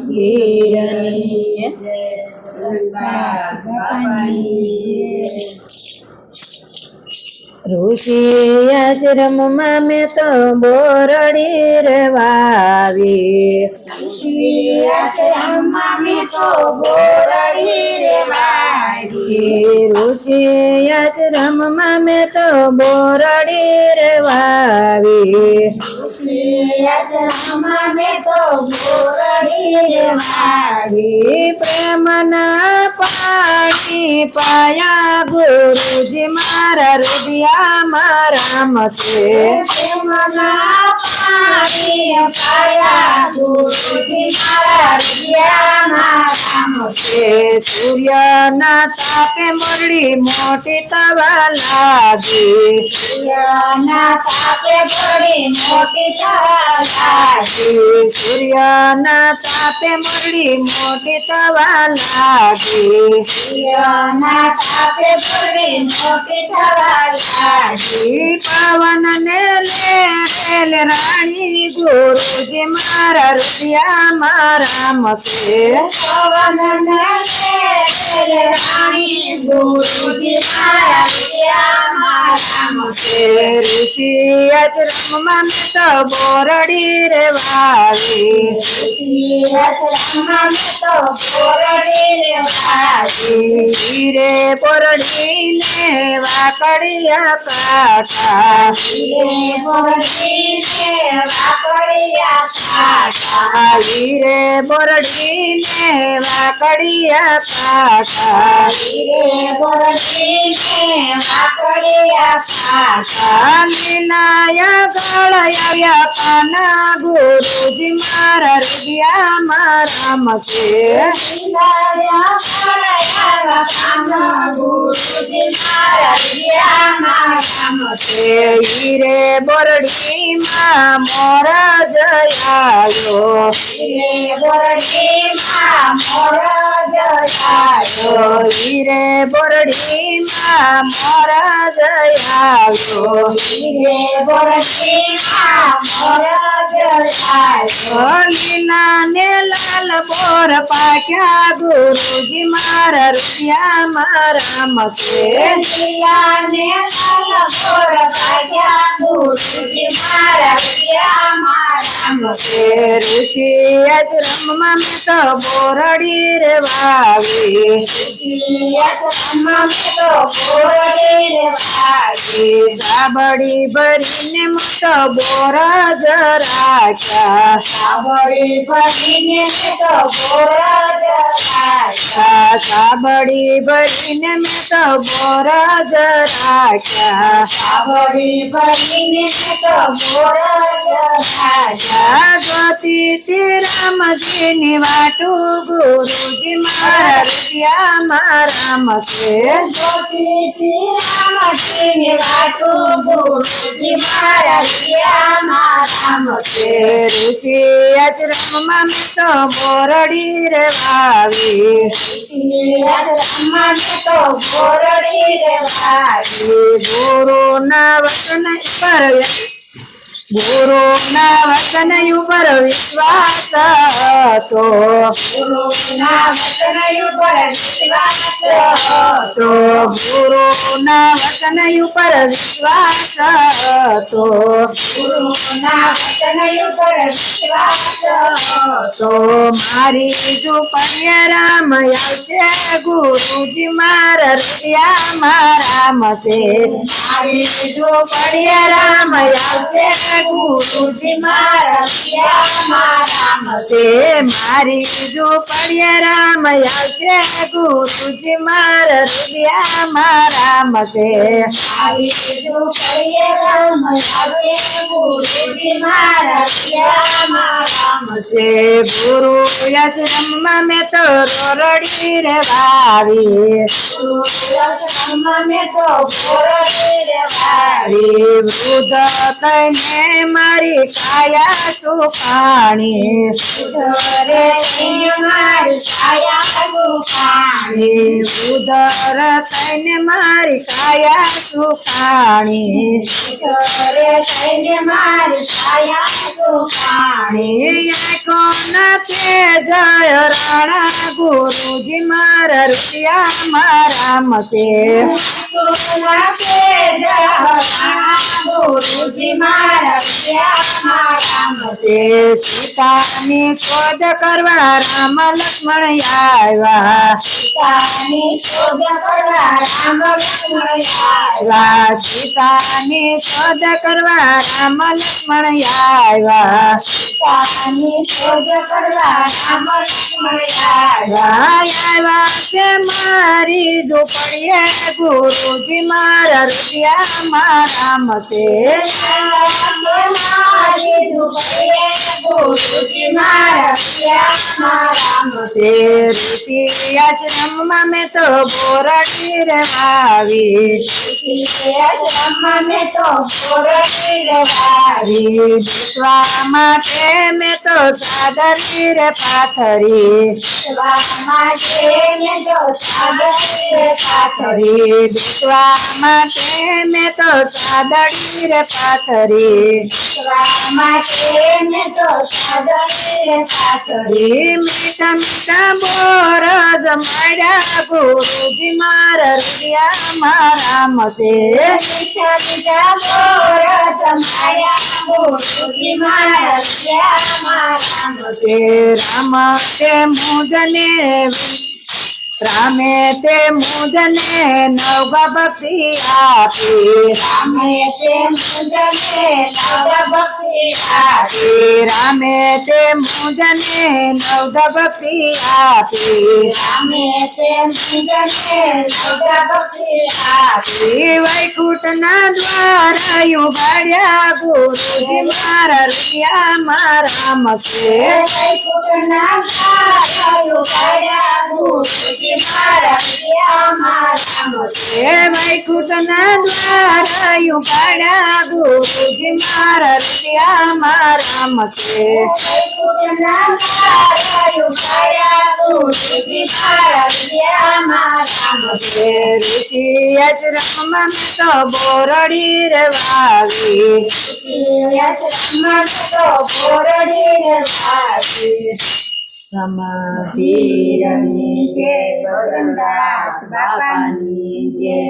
પીરની ઋષિ આશ્રમમાં મેં તો બોરડી રે વાવી ઋષિ આશ્રમમાં મેં તો બોરડી રે વાવી પ્રેમના પાણી પાયા ગુરુજી મારા હૃદયા મારા મતે સૂર્યના તાપે મોરડી મોટી તવા લાગી સૂર્યના તાપે મોરડી મોટી તવા લાગી પવન ને લે રાણી ગુરુજી મારા હૃદયા મારા મતે ઋષિ આશ્રમમાં મેં તો બોરડી રે વાવી હીરે બોરડી ને વાકડિયા કાકા હીરે બોરડી ને વાકડિયા કાકા લીલાયા ગળાયા પાના ગુરુજી મારા હૃદયા મારા મતે હીરે બોરડીમાં મોર જયાયો હીરે બોરડીમાં મોર જયાયો લીલા ને લાલ બોર પાક્યા ગુરુજી મારા હૃદયા મારા મતે ઋષિ આશ્રમમાં મેં તો બોરડી રે વાવી સાબડી ભરીને મોટો બોર જ રાખ્યા સાબડી ભરીને મેં તો બોર જ રાખ્યા ગતિ રામજીની વાટું ગુરુજી મારા હૃદયા મારા મતે ઋષિ આશ્રમમાં મેં તો બોરડી રે વાવી ગુરુના વચન ઉપર વિશ્વાસ હતો ગુરુના વચન ઉપર વિશ્વાસ હતો મારી ઝૂંપડીએ રામ આવશે ગુરુજી મારા હૃદયા મારા મતે મારી ઝૂંપડીએ રામ આવશે ગુરુજી મારા હૃદયા મારા મતે મારી ઝૂંપડીએ રામ આવશે ગુરુજી મારા હૃદયા મારા મતે મારી ઝૂંપડીએ રામ આવશે ગુરુજી મારા હૃદયા મારા મતે ગુરુ આશ્રમમાં મેં તો બોરડી રે વાવી વૃદ્ધ તને મારી કાયા સુખાણી ઉદર થઈને મારી કાયા સુખાણી કોના છે જય રાણા ગુરુજી મારા રૂપિયામાં રામ છે ગુરુજી મારા રૂપિયામાં રામ છે સીતાની શોધ કરવા રામ લક્ષ્મણ આવ્યા સીતાની શોધ કરવા રામ લક્ષ્મણ આવ્યા સીતાની શોધ કરવા રામ લક્ષ્મણ આવ્યા સીતાની શોધ કરવા રામ લક્ષ્મણ આવ્યા છે મારી ઝૂંપડીએ ગુરુજી મારા રૂપિયામાં રામ છે મારી ઝૂંપડીએ ગુરુજી મારા રૂપિયામાં રામ છે ઋષિ આશ્રમમાં મેં તો બોરડી રેવાવી ઋષિ આશ્રમમાં મેં તો બોરડી રેવાવી બેસવા માટે મેં તો ચાદરી રે પાથરી બેસવા માટે મેં તો ચાદરી રે પાથરી બેસવા માટે મેં તો ચાદરી રે પાથરી બેસવા માટે મેં તો ચાદરી રે પાથરી મીઠા મીઠા બોર જમાડ્યા ગુરુજી મારા રૂપિયામાં રામ છે મીઠા મીઠા બોર જમાડ્યા ગુરુજી મારા રૂપિયામાં રામ છે રામ તે મુજને રામે તે મુજને નવ ભક્તિ આપી રામે તે મુજને નવ ભક્તિ આપી રામે તે મુજને નવ ભક્તિ આપી રામે તે મુજને નવ ભક્તિ આપી વૈકુંઠના દ્વારા ઉગાડ્યા ગુરુજી મારા રૂપિયામાં રામ છે વૈકુંઠના દ્વારા ઉગાડ્યા ગુરુજી મારા રૂપિયામાં રામ છે વૈકુંઠના દ્વારા ઉગાડ્યા ગુરુજી મારા રૂપિયામાં રામ છે વૈકુંઠના દ્વારા ઉગાડ્યા ગુરુજી મારા રૂપિયામાં રામ છે ઋષિ આશ્રમમાં મેં તો બોરડી રેવાવી ઋષિ આશ્રમમાં મેં તો બોરડી રેવાવી સમાધિ રણી જય ગોરંદાસ બાપાની જય